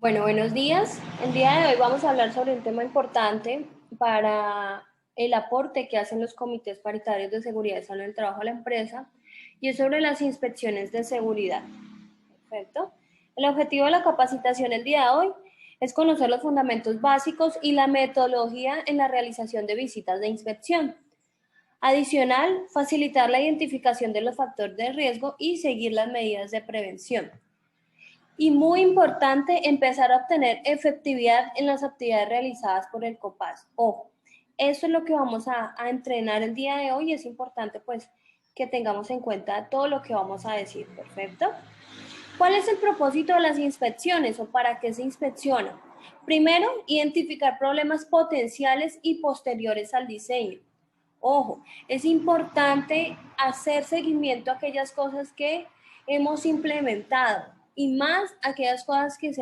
Bueno, buenos días. El día de hoy vamos a hablar sobre un tema importante para el aporte que hacen los comités paritarios de seguridad y salud en el trabajo a la empresa, y es sobre las inspecciones de seguridad. Perfecto. El objetivo de la capacitación el día de hoy es conocer los fundamentos básicos y la metodología en la realización de visitas de inspección. Adicional, facilitar la identificación de los factores de riesgo y seguir las medidas de prevención. Y muy importante, empezar a obtener efectividad en las actividades realizadas por el COPAS. Ojo, eso es lo que vamos a entrenar el día de hoy y es importante pues que tengamos en cuenta todo lo que vamos a decir. Perfecto. ¿Cuál es el propósito de las inspecciones o para qué se inspecciona? Primero, identificar problemas potenciales y posteriores al diseño. Ojo, es importante hacer seguimiento a aquellas cosas que hemos implementado y más aquellas cosas que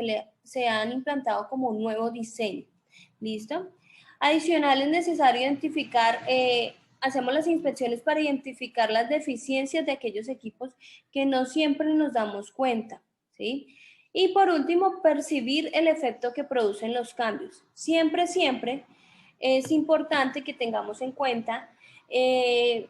se han implantado como un nuevo diseño. ¿Listo? Adicional, es necesario identificar, hacemos las inspecciones para identificar las deficiencias de aquellos equipos que no siempre nos damos cuenta, ¿sí? Y por último, percibir el efecto que producen los cambios. Siempre es importante que tengamos en cuenta eh,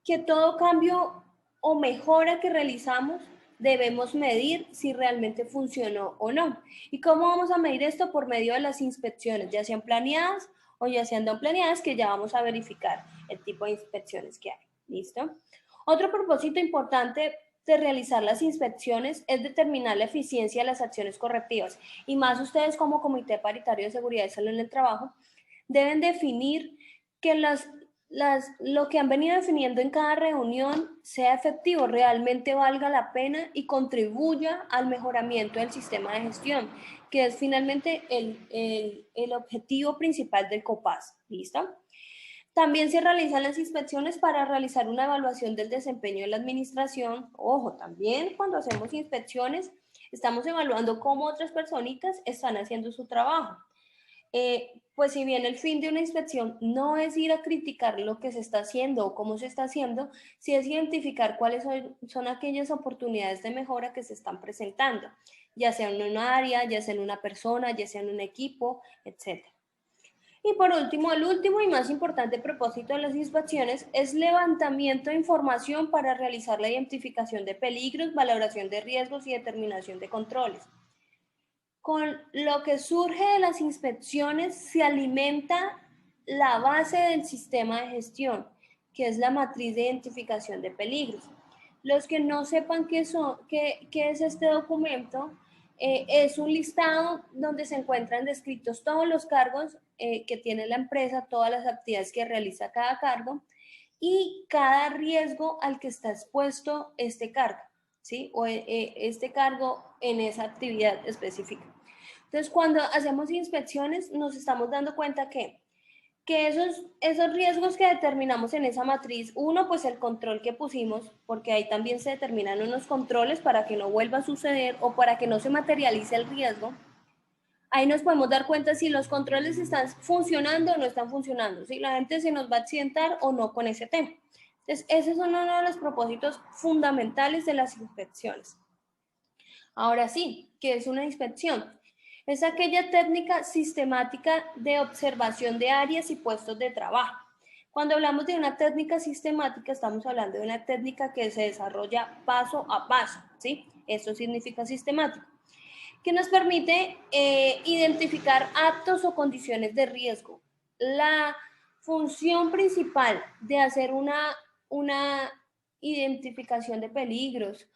que todo cambio o mejora que realizamos debemos medir si realmente funcionó o no. ¿Y cómo vamos a medir esto? Por medio de las inspecciones, ya sean planeadas o ya sean no planeadas, que ya vamos a verificar el tipo de inspecciones que hay. ¿Listo? Otro propósito importante de realizar las inspecciones es determinar la eficiencia de las acciones correctivas. Y más ustedes como Comité Paritario de Seguridad y Salud en el Trabajo deben definir que lo que han venido definiendo en cada reunión sea efectivo, realmente valga la pena y contribuya al mejoramiento del sistema de gestión, que es finalmente el objetivo principal del COPAS. ¿Listo? También se realizan las inspecciones para realizar una evaluación del desempeño de la administración. Ojo, también cuando hacemos inspecciones estamos evaluando cómo otras personitas están haciendo su trabajo. Pues si bien el fin de una inspección no es ir a criticar lo que se está haciendo o cómo se está haciendo, sí es identificar cuáles son aquellas oportunidades de mejora que se están presentando, ya sea en una área, ya sea en una persona, ya sea en un equipo, etc. Y por último, el último y más importante propósito de las inspecciones es levantamiento de información para realizar la identificación de peligros, valoración de riesgos y determinación de controles. Con lo que surge de las inspecciones se alimenta la base del sistema de gestión, que es la matriz de identificación de peligros. Los que no sepan qué es este documento, es un listado donde se encuentran descritos todos los cargos que tiene la empresa, todas las actividades que realiza cada cargo y cada riesgo al que está expuesto este cargo, ¿sí? O este cargo en esa actividad específica. Entonces, cuando hacemos inspecciones, nos estamos dando cuenta que esos riesgos que determinamos en esa matriz, uno, pues el control que pusimos, porque ahí también se determinan unos controles para que no vuelva a suceder o para que no se materialice el riesgo. Ahí nos podemos dar cuenta si los controles están funcionando o no están funcionando, si la gente se nos va a accidentar o no con ese tema. Entonces, ese es uno de los propósitos fundamentales de las inspecciones. Ahora sí, ¿qué es una inspección? Es aquella técnica sistemática de observación de áreas y puestos de trabajo. Cuando hablamos de una técnica sistemática, estamos hablando de una técnica que se desarrolla paso a paso, ¿sí? Eso significa sistemático, que nos permite identificar actos o condiciones de riesgo. La función principal de hacer una identificación de peligros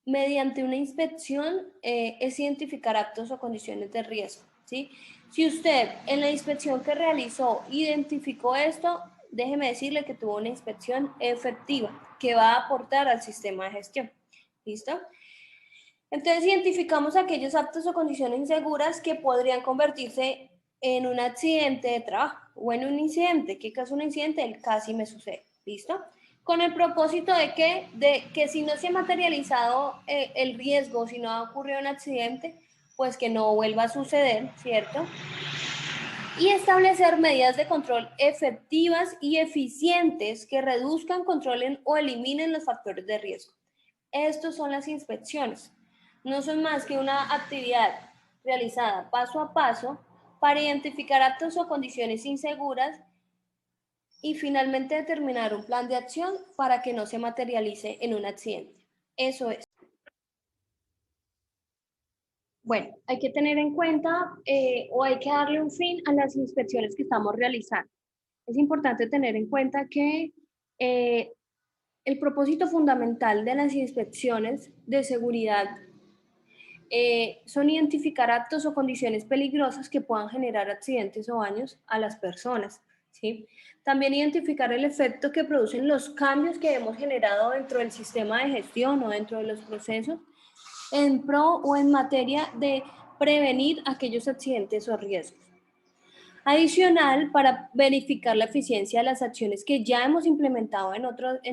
mediante una inspección es identificar actos o condiciones de riesgo, ¿sí? Si usted en la inspección que realizó identificó esto, déjeme decirle que tuvo una inspección efectiva que va a aportar al sistema de gestión. ¿Listo? Entonces identificamos aquellos actos o condiciones inseguras que podrían convertirse en un accidente de trabajo o en un incidente. ¿Qué caso un incidente? El casi me sucede. ¿Listo? Con el propósito de que si no se ha materializado el riesgo, si no ha ocurrido un accidente, pues que no vuelva a suceder, ¿cierto? Y establecer medidas de control efectivas y eficientes que reduzcan, controlen o eliminen los factores de riesgo. Estas son las inspecciones. no son más que una actividad realizada paso a paso para identificar actos o condiciones inseguras y finalmente determinar un plan de acción para que no se materialice en un accidente. Eso es. Bueno, hay que tener en cuenta o hay que darle un fin a las inspecciones que estamos realizando. Es importante tener en cuenta que eh, el propósito fundamental de las inspecciones de seguridad son identificar actos o condiciones peligrosas que puedan generar accidentes o daños a las personas. ¿Sí? También identificar el efecto que producen los cambios que hemos generado dentro del sistema de gestión o dentro de los procesos en pro o en materia de prevenir aquellos accidentes o riesgos. Adicional, para verificar la eficiencia de las acciones que ya hemos implementado en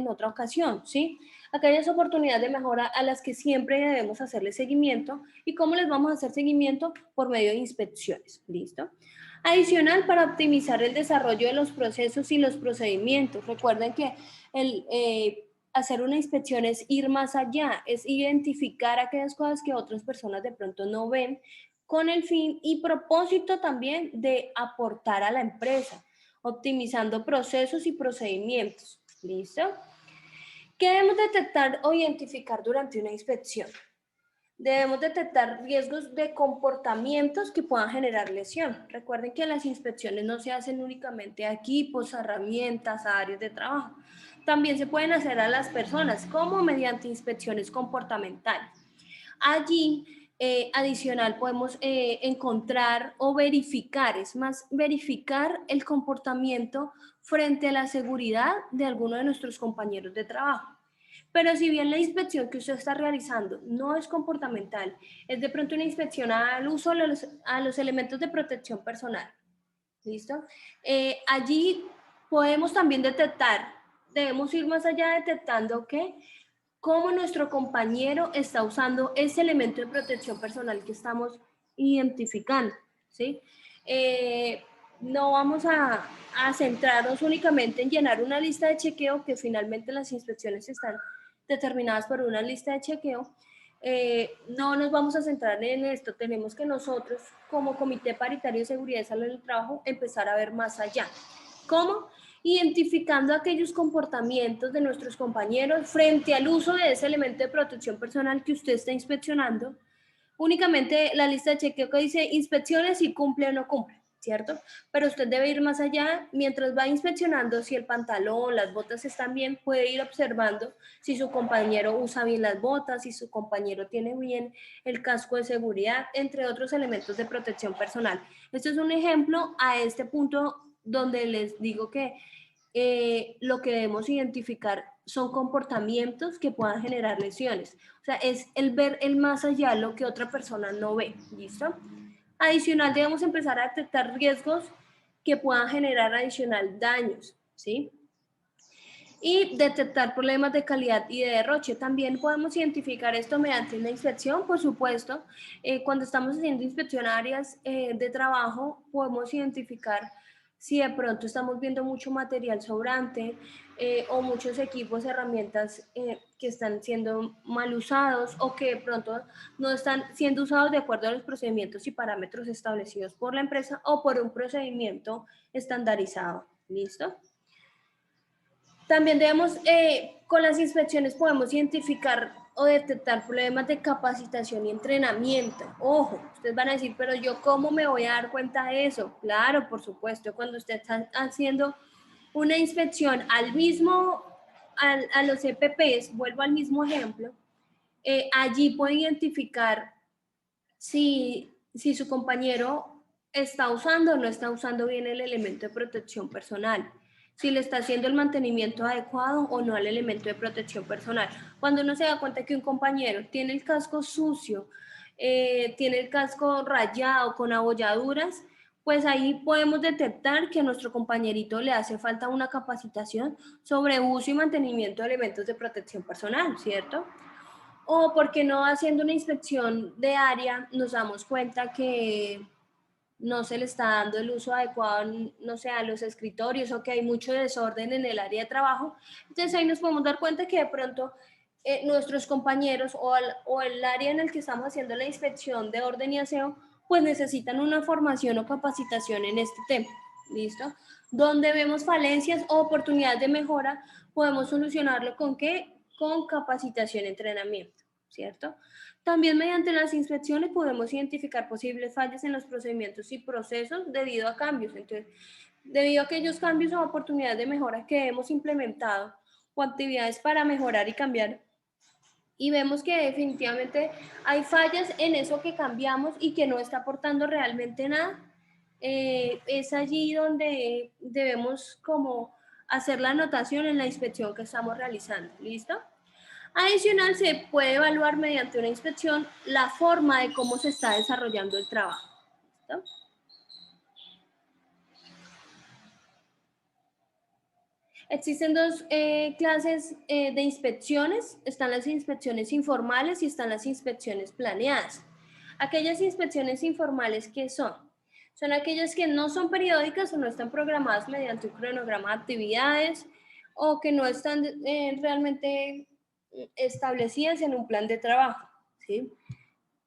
otra ocasión, ¿sí? Aquellas oportunidades de mejora a las que siempre debemos hacerle seguimiento. ¿Y cómo les vamos a hacer seguimiento? Por medio de inspecciones, ¿listo? Adicional, para optimizar el desarrollo de los procesos y los procedimientos. Recuerden que hacer una inspección es ir más allá, es identificar aquellas cosas que otras personas de pronto no ven con el fin y propósito también de aportar a la empresa, optimizando procesos y procedimientos. ¿Listo? ¿Qué debemos detectar o identificar durante una inspección? Debemos detectar riesgos de comportamientos que puedan generar lesión. Recuerden que las inspecciones no se hacen únicamente a equipos, a herramientas, a áreas de trabajo. También se pueden hacer a las personas, como mediante inspecciones comportamentales. Allí, adicional, podemos encontrar o verificar, es más, verificar el comportamiento frente a la seguridad de alguno de nuestros compañeros de trabajo. Pero si bien la inspección que usted está realizando no es comportamental, es de pronto una inspección al uso a los elementos de protección personal. ¿Listo? Allí podemos también detectar, debemos ir más allá detectando que cómo nuestro compañero está usando ese elemento de protección personal que estamos identificando, ¿sí? No vamos a centrarnos únicamente en llenar una lista de chequeo, que finalmente las inspecciones están determinadas por una lista de chequeo. No nos vamos a centrar en esto, tenemos que nosotros, como Comité Paritario de Seguridad y Salud del Trabajo, empezar a ver más allá. ¿Cómo? Identificando aquellos comportamientos de nuestros compañeros frente al uso de ese elemento de protección personal que usted está inspeccionando. Únicamente la lista de chequeo que dice inspecciones si cumple o no cumple, ¿cierto? Pero usted debe ir más allá, mientras va inspeccionando si el pantalón, las botas están bien, puede ir observando si su compañero usa bien las botas, si su compañero tiene bien el casco de seguridad, entre otros elementos de protección personal. Esto es un ejemplo a este punto donde les digo que lo que debemos identificar son comportamientos que puedan generar lesiones. O sea, es el ver el más allá, lo que otra persona no ve. ¿Listo? Adicional, debemos empezar a detectar riesgos que puedan generar adicional daños, ¿sí? Y detectar problemas de calidad y de derroche. También podemos identificar esto mediante una inspección, por supuesto. Cuando estamos haciendo inspección a áreas de trabajo, podemos identificar si de pronto estamos viendo mucho material sobrante o muchos equipos, herramientas que están siendo mal usados o que de pronto no están siendo usados de acuerdo a los procedimientos y parámetros establecidos por la empresa o por un procedimiento estandarizado. ¿Listo? También debemos, con las inspecciones podemos identificar o detectar problemas de capacitación y entrenamiento. Ojo, ustedes van a decir, pero yo cómo me voy a dar cuenta de eso. Claro, por supuesto, cuando usted está haciendo una inspección a los EPPs, vuelvo al mismo ejemplo, allí puede identificar si su compañero está usando o no está usando bien el elemento de protección personal, si le está haciendo el mantenimiento adecuado o no al elemento de protección personal. Cuando uno se da cuenta que un compañero tiene el casco sucio, tiene el casco rayado con abolladuras, pues ahí podemos detectar que a nuestro compañerito le hace falta una capacitación sobre uso y mantenimiento de elementos de protección personal, ¿cierto? O porque no haciendo una inspección de área nos damos cuenta que no se le está dando el uso adecuado, no sé, a los escritorios o que hay mucho desorden en el área de trabajo. Entonces ahí nos podemos dar cuenta que de pronto nuestros compañeros o el área en el que estamos haciendo la inspección de orden y aseo, pues necesitan una formación o capacitación en este tema. ¿Listo? Donde vemos falencias o oportunidades de mejora, podemos solucionarlo ¿con qué? Con capacitación y entrenamiento, ¿cierto? También mediante las inspecciones podemos identificar posibles fallas en los procedimientos y procesos debido a cambios. Entonces, debido a aquellos cambios o oportunidades de mejora que hemos implementado o actividades para mejorar y cambiar, y vemos que definitivamente hay fallas en eso que cambiamos y que no está aportando realmente nada, es allí donde debemos como hacer la anotación en la inspección que estamos realizando. ¿Listo? Adicional, se puede evaluar mediante una inspección la forma de cómo se está desarrollando el trabajo. ¿Listo? Existen dos clases de inspecciones. Están las inspecciones informales y están las inspecciones planeadas. Aquellas inspecciones informales, ¿qué son? Son aquellas que no son periódicas o no están programadas mediante un cronograma de actividades o que no están realmente establecidas en un plan de trabajo, ¿sí?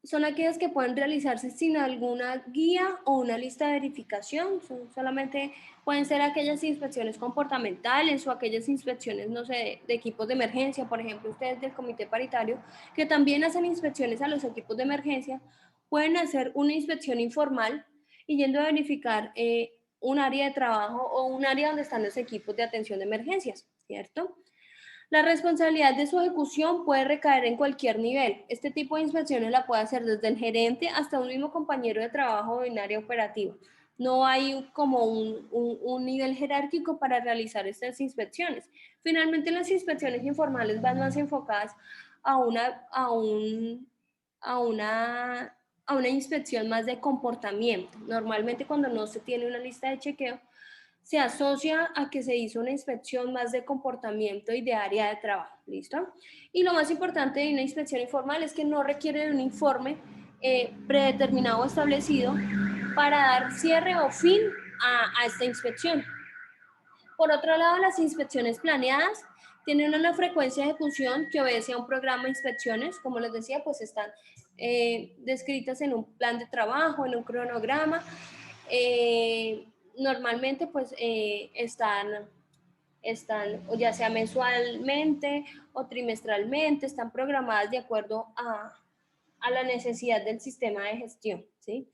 Son aquellas que pueden realizarse sin alguna guía o una lista de verificación. Solamente pueden ser aquellas inspecciones comportamentales o aquellas inspecciones, no sé, de equipos de emergencia. Por ejemplo, ustedes del comité paritario, que también hacen inspecciones a los equipos de emergencia, pueden hacer una inspección informal y yendo a verificar un área de trabajo o un área donde están los equipos de atención de emergencias, ¿cierto? La responsabilidad de su ejecución puede recaer en cualquier nivel. Este tipo de inspecciones la puede hacer desde el gerente hasta un mismo compañero de trabajo en área operativa. No hay como un nivel jerárquico para realizar estas inspecciones. Finalmente, las inspecciones informales van más enfocadas a a una, a una inspección más de comportamiento. Normalmente, cuando no se tiene una lista de chequeo, se asocia a que se hizo una inspección más de comportamiento y de área de trabajo, ¿listo? Y lo más importante de una inspección informal es que no requiere de un informe predeterminado o establecido para dar cierre o fin a esta inspección. Por otro lado, las inspecciones planeadas tienen una frecuencia de ejecución que obedece a un programa de inspecciones, como les decía, pues están descritas en un plan de trabajo, en un cronograma. Normalmente pues están o ya sea mensualmente o trimestralmente, están programadas de acuerdo a la necesidad del sistema de gestión, ¿sí?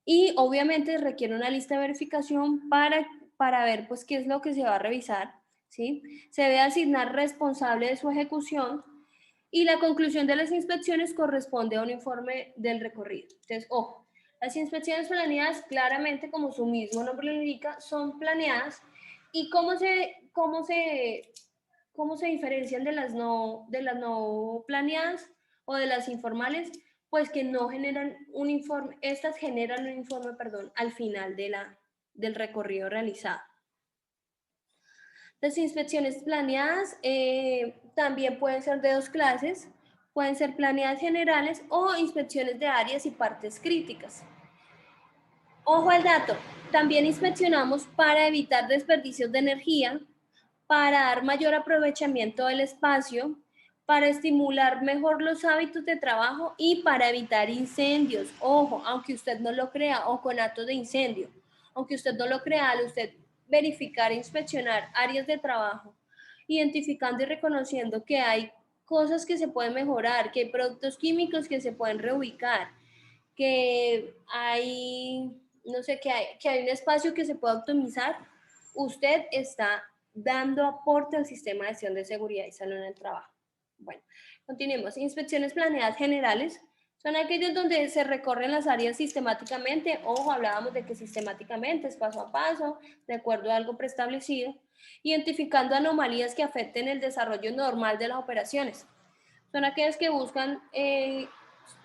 Y obviamente requiere una lista de verificación para ver pues qué es lo que se va a revisar, ¿sí? Se debe asignar responsable de su ejecución y la conclusión de las inspecciones corresponde a un informe del recorrido. Entonces, ojo, las inspecciones planeadas claramente, como su mismo nombre lo indica, son planeadas. ¿Y cómo se diferencian de las no planeadas o de las informales? Pues que no generan un informe, estas generan un informe, perdón, al final del recorrido realizado. Las inspecciones planeadas también pueden ser de dos clases, pueden ser planeadas generales o inspecciones de áreas y partes críticas. Ojo al dato, también inspeccionamos para evitar desperdicios de energía, para dar mayor aprovechamiento del espacio, para estimular mejor los hábitos de trabajo y para evitar incendios. Ojo, aunque usted no lo crea, o con actos de incendio, aunque usted no lo crea, al usted verificar e inspeccionar áreas de trabajo, identificando y reconociendo que hay cosas que se pueden mejorar, que hay productos químicos que se pueden reubicar, que hay, no sé, que hay un espacio que se puede optimizar, usted está dando aporte al sistema de gestión de seguridad y salud en el trabajo. Bueno, continuemos. Inspecciones planeadas generales son aquellas donde se recorren las áreas sistemáticamente. Ojo, hablábamos de que sistemáticamente es paso a paso, de acuerdo a algo preestablecido, identificando anomalías que afecten el desarrollo normal de las operaciones. Son aquellas que buscan,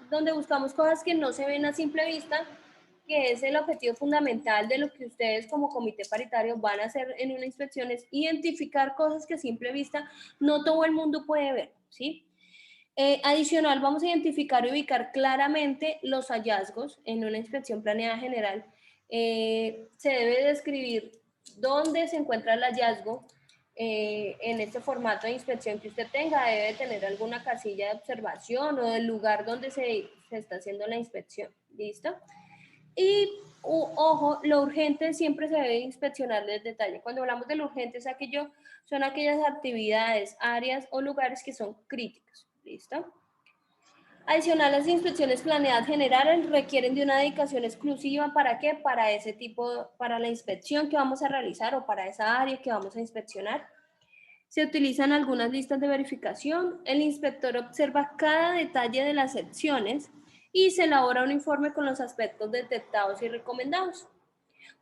donde buscamos cosas que no se ven a simple vista, que es el objetivo fundamental de lo que ustedes como comité paritario van a hacer en una inspección, es identificar cosas que a simple vista no todo el mundo puede ver, ¿sí? Adicional, vamos a identificar y ubicar claramente los hallazgos en una inspección planeada general. Se debe describir dónde se encuentra el hallazgo, en este formato de inspección que usted tenga, debe tener alguna casilla de observación o del lugar donde se está haciendo la inspección. ¿Listo? Y ojo, lo urgente siempre se debe inspeccionar en detalle. Cuando hablamos de lo urgente son aquellas actividades, áreas o lugares que son críticos. ¿Listo? Adicional, las inspecciones planeadas generales requieren de una dedicación exclusiva. ¿Para qué? Para ese tipo, para la inspección que vamos a realizar o para esa área que vamos a inspeccionar. Se utilizan algunas listas de verificación. El inspector observa cada detalle de las secciones y se elabora un informe con los aspectos detectados y recomendados.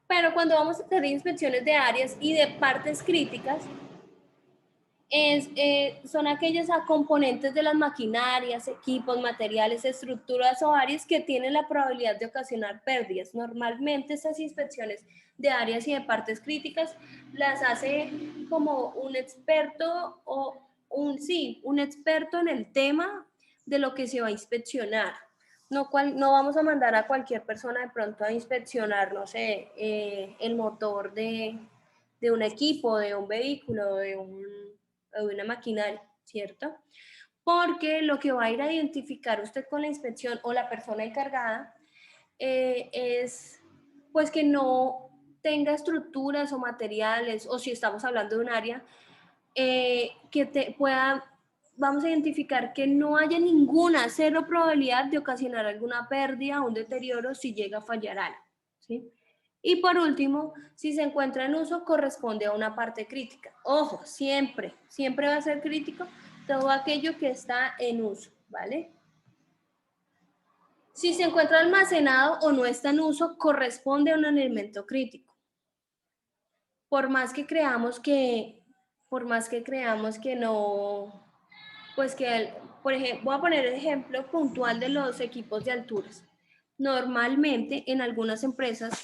Pero cuando vamos a hacer inspecciones de áreas y de partes críticas, son aquellas componentes de las maquinarias, equipos, materiales, estructuras o áreas que tienen la probabilidad de ocasionar pérdidas. Normalmente estas inspecciones de áreas y de partes críticas las hace como un experto o un experto en el tema de lo que se va a inspeccionar. No vamos a mandar a cualquier persona de pronto a inspeccionar, no sé, el motor de un equipo, de un vehículo, de una maquinaria, ¿cierto? Porque lo que va a ir a identificar usted con la inspección o la persona encargada es pues que no tenga estructuras o materiales, o si estamos hablando de un área, vamos a identificar que no haya ninguna, cero probabilidad de ocasionar alguna pérdida o un deterioro si llega a fallar algo, ¿sí? Y por último, si se encuentra en uso, corresponde a una parte crítica. Ojo, siempre, siempre va a ser crítico todo aquello que está en uso, ¿vale? Si se encuentra almacenado o no está en uso, corresponde a un elemento crítico. Por más que creamos que no, pues que, por ejemplo, voy a poner el ejemplo puntual de los equipos de alturas. Normalmente en algunas empresas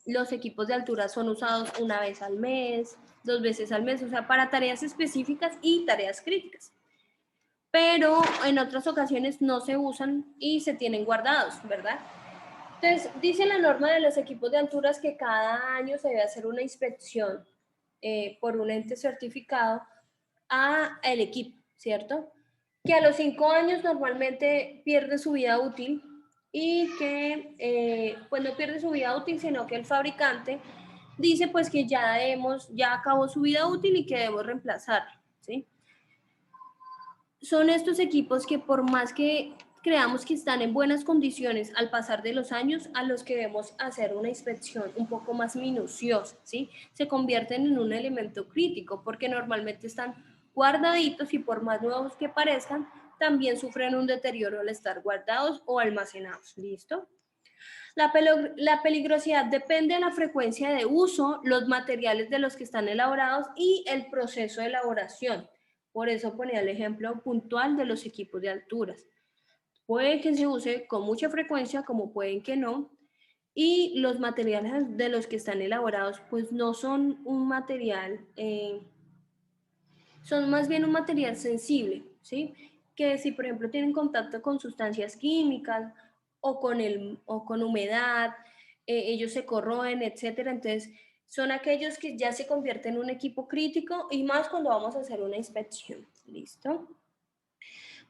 los equipos de altura son usados una vez al mes, 2 veces al mes, o sea, para tareas específicas y tareas críticas. Pero en otras ocasiones no se usan y se tienen guardados, ¿verdad? Entonces, dice la norma de los equipos de alturas que cada año se debe hacer una inspección por un ente certificado al equipo, ¿cierto? Que a los 5 años normalmente pierde su vida útil y que pues no pierde su vida útil, sino que el fabricante dice pues que ya acabó su vida útil y que debemos reemplazarlo, ¿sí? Son estos equipos que por más que creamos que están en buenas condiciones al pasar de los años, a los que debemos hacer una inspección un poco más minuciosa, ¿sí? Se convierten en un elemento crítico porque normalmente están guardaditos y por más nuevos que parezcan, también sufren un deterioro al estar guardados o almacenados. ¿Listo? La peligrosidad depende de la frecuencia de uso, los materiales de los que están elaborados y el proceso de elaboración. Por eso ponía el ejemplo puntual de los equipos de alturas. Puede que se use con mucha frecuencia, como pueden que no, y los materiales de los que están elaborados, pues no son un material, son más bien un material sensible, ¿sí? Que si, por ejemplo, tienen contacto con sustancias químicas o con humedad, ellos se corroen, etcétera. Entonces, son aquellos que ya se convierten en un equipo crítico y más cuando vamos a hacer una inspección. ¿Listo?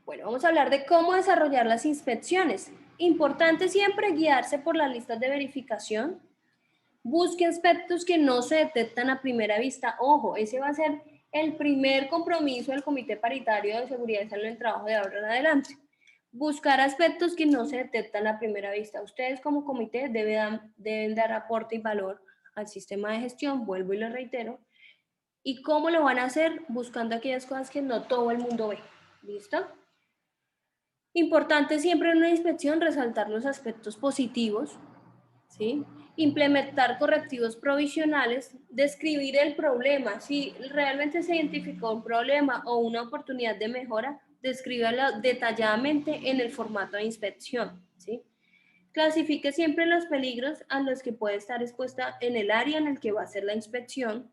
Bueno, vamos a hablar de cómo desarrollar las inspecciones. Importante siempre guiarse por las listas de verificación. Busque aspectos que no se detectan a primera vista. Ojo, ese va a ser el primer compromiso del Comité Paritario de Seguridad y Salud en el Trabajo de ahora en adelante. Buscar aspectos que no se detectan a primera vista. Ustedes como comité deben dar aporte y valor al sistema de gestión, vuelvo y lo reitero. ¿Y cómo lo van a hacer? Buscando aquellas cosas que no todo el mundo ve. ¿Listo? Importante siempre en una inspección resaltar los aspectos positivos, ¿sí? Implementar correctivos provisionales, describir el problema. Si realmente se identificó un problema o una oportunidad de mejora, descríbalo detalladamente en el formato de inspección, ¿sí? Clasifique siempre los peligros a los que puede estar expuesta en el área en el que va a hacer la inspección.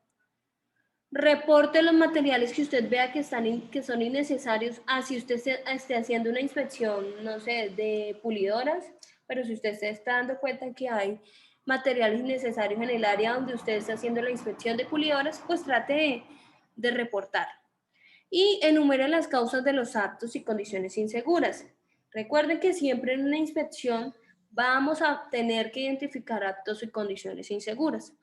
Reporte los materiales que usted vea que son innecesarios, así usted esté haciendo una inspección, no sé, de pulidoras, pero si usted se está dando cuenta que hay materiales innecesarios en el área donde usted está haciendo la inspección de pulidoras, pues trate de reportar. Y enumere las causas de los actos y condiciones inseguras. Recuerden que siempre en una inspección vamos a tener que identificar actos y condiciones inseguras.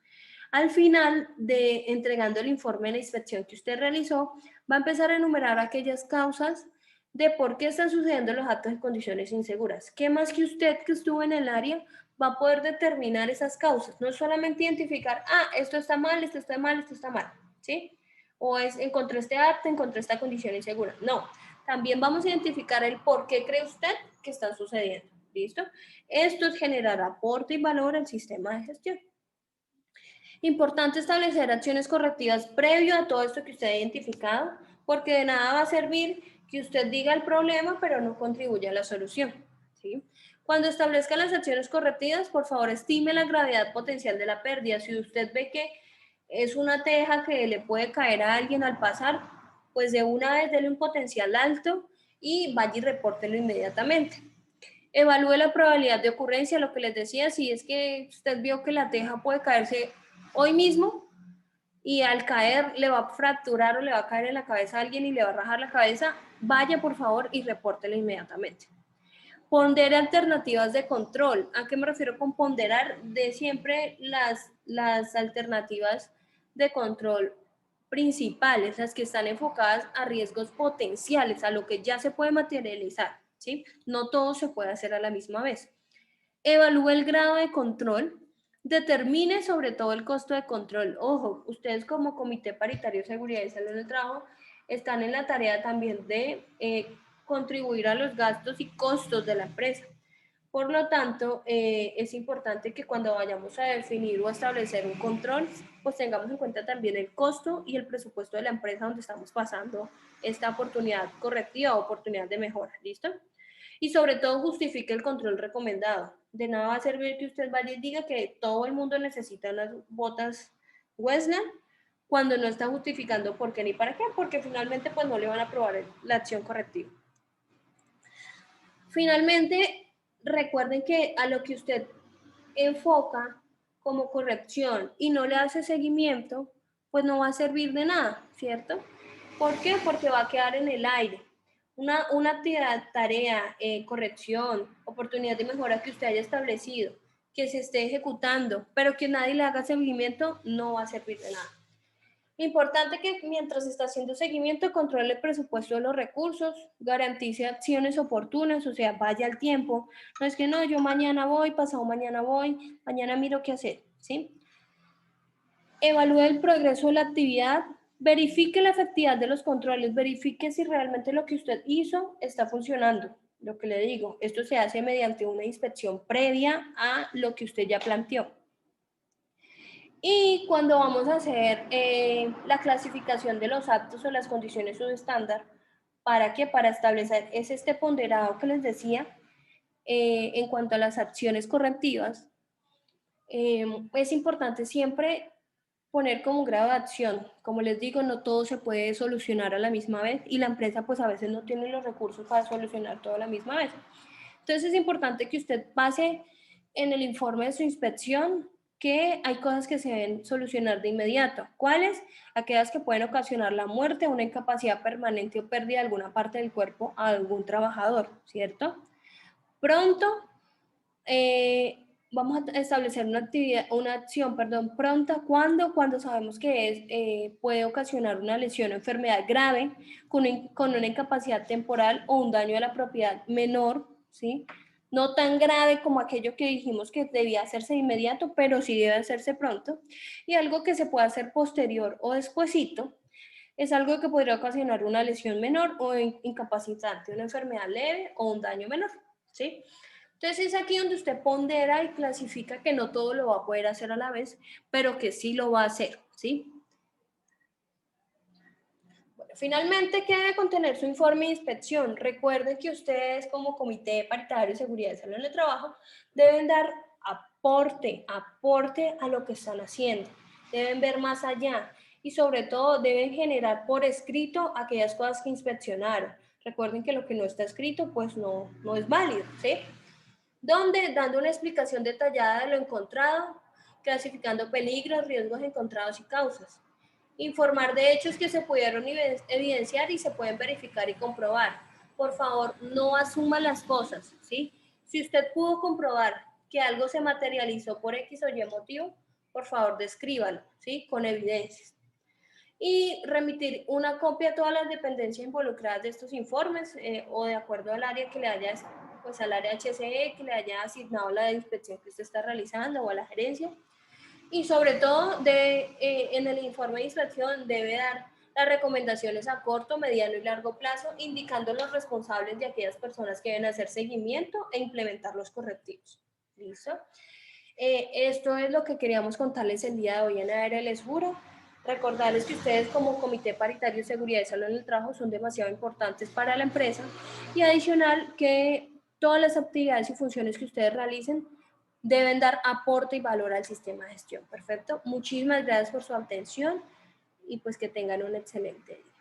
Al final de entregando el informe de la inspección que usted realizó, va a empezar a enumerar aquellas causas de por qué están sucediendo los actos y condiciones inseguras. ¿Qué más que usted que estuvo en el área va a poder determinar esas causas? No es solamente identificar, esto está mal, esto está mal, esto está mal, ¿sí? O es, encontré este acto, encontré esta condición insegura. No, también vamos a identificar el por qué cree usted que están sucediendo, ¿listo? Esto es generar aporte y valor al sistema de gestión. Importante establecer acciones correctivas previo a todo esto que usted ha identificado, porque de nada va a servir que usted diga el problema, pero no contribuya a la solución, ¿sí? Cuando establezca las acciones correctivas, por favor, estime la gravedad potencial de la pérdida. Si usted ve que es una teja que le puede caer a alguien al pasar, pues de una vez dele un potencial alto y vaya y repórtelo inmediatamente. Evalúe la probabilidad de ocurrencia, lo que les decía, si es que usted vio que la teja puede caerse hoy mismo y al caer le va a fracturar o le va a caer en la cabeza a alguien y le va a rajar la cabeza, vaya por favor y repórtelo inmediatamente. Pondere alternativas de control. ¿A qué me refiero con ponderar? De siempre las alternativas de control principales, las que están enfocadas a riesgos potenciales, a lo que ya se puede materializar, ¿sí? No todo se puede hacer a la misma vez. Evalúe el grado de control, determine sobre todo el costo de control. Ojo, ustedes como Comité Paritario de Seguridad y Salud en el Trabajo están en la tarea también de contribuir a los gastos y costos de la empresa. Por lo tanto, es importante que cuando vayamos a definir o establecer un control, pues tengamos en cuenta también el costo y el presupuesto de la empresa donde estamos pasando esta oportunidad correctiva o oportunidad de mejora. ¿Listo? Y sobre todo justifique el control recomendado. De nada va a servir que usted vaya y diga que todo el mundo necesita unas botas Westland cuando no está justificando por qué ni para qué, porque finalmente pues no le van a aprobar la acción correctiva. Finalmente, recuerden que a lo que usted enfoca como corrección y no le hace seguimiento, pues no va a servir de nada, ¿cierto? ¿Por qué? Porque va a quedar en el aire. Una actividad, tarea, corrección, oportunidad de mejora que usted haya establecido, que se esté ejecutando, pero que nadie le haga seguimiento, no va a servir de nada. Importante que mientras está haciendo seguimiento, controle el presupuesto de los recursos, garantice acciones oportunas, o sea, vaya al tiempo. No es que no, yo mañana voy, pasado mañana voy, mañana miro qué hacer, ¿sí? Evalúe el progreso de la actividad, verifique la efectividad de los controles, verifique si realmente lo que usted hizo está funcionando. Lo que le digo, esto se hace mediante una inspección previa a lo que usted ya planteó. Y cuando vamos a hacer la clasificación de los actos o las condiciones subestándar, ¿para qué? Para establecer este ponderado que les decía en cuanto a las acciones correctivas. Es importante siempre poner como un grado de acción. Como les digo, no todo se puede solucionar a la misma vez y la empresa pues a veces no tiene los recursos para solucionar todo a la misma vez. Entonces es importante que usted pase en el informe de su inspección que hay cosas que se deben solucionar de inmediato. ¿Cuáles? Aquellas que pueden ocasionar la muerte, una incapacidad permanente o pérdida de alguna parte del cuerpo a algún trabajador, ¿cierto? Pronto, vamos a establecer una acción pronta. ¿Cuándo? Cuando sabemos que puede ocasionar una lesión o enfermedad grave con una incapacidad temporal o un daño a la propiedad menor, ¿sí? No tan grave como aquello que dijimos que debía hacerse de inmediato, pero sí debe hacerse pronto. Y algo que se puede hacer posterior o despuesito es algo que podría ocasionar una lesión menor o incapacitante, una enfermedad leve o un daño menor, ¿sí? Entonces es aquí donde usted pondera y clasifica que no todo lo va a poder hacer a la vez, pero que sí lo va a hacer, ¿sí? Bueno, finalmente, ¿qué debe contener su informe de inspección? Recuerden que ustedes como Comité Paritario de Seguridad y Salud en el Trabajo deben dar aporte a lo que están haciendo. Deben ver más allá y sobre todo deben generar por escrito aquellas cosas que inspeccionaron. Recuerden que lo que no está escrito pues no es válido, ¿sí? donde dando una explicación detallada de lo encontrado, clasificando peligros, riesgos encontrados y causas. Informar de hechos que se pudieron evidenciar y se pueden verificar y comprobar. Por favor, no asuma las cosas, ¿sí? Si usted pudo comprobar que algo se materializó por X o Y motivo, por favor, descríbalo, ¿sí? Con evidencias. Y remitir una copia a todas las dependencias involucradas de estos informes o de acuerdo al área que le haya, pues al área HCE que le haya asignado la inspección que usted está realizando o a la gerencia. Y sobre todo, en el informe de inspección debe dar las recomendaciones a corto, mediano y largo plazo, indicando los responsables de aquellas personas que deben hacer seguimiento e implementar los correctivos. ¿Listo? Esto es lo que queríamos contarles el día de hoy en ARL Seguro. Recordarles que ustedes como Comité Paritario de Seguridad y Salud en el Trabajo son demasiado importantes para la empresa y adicional que todas las actividades y funciones que ustedes realicen deben dar aporte y valor al sistema de gestión. Perfecto. Muchísimas gracias por su atención y pues que tengan un excelente día.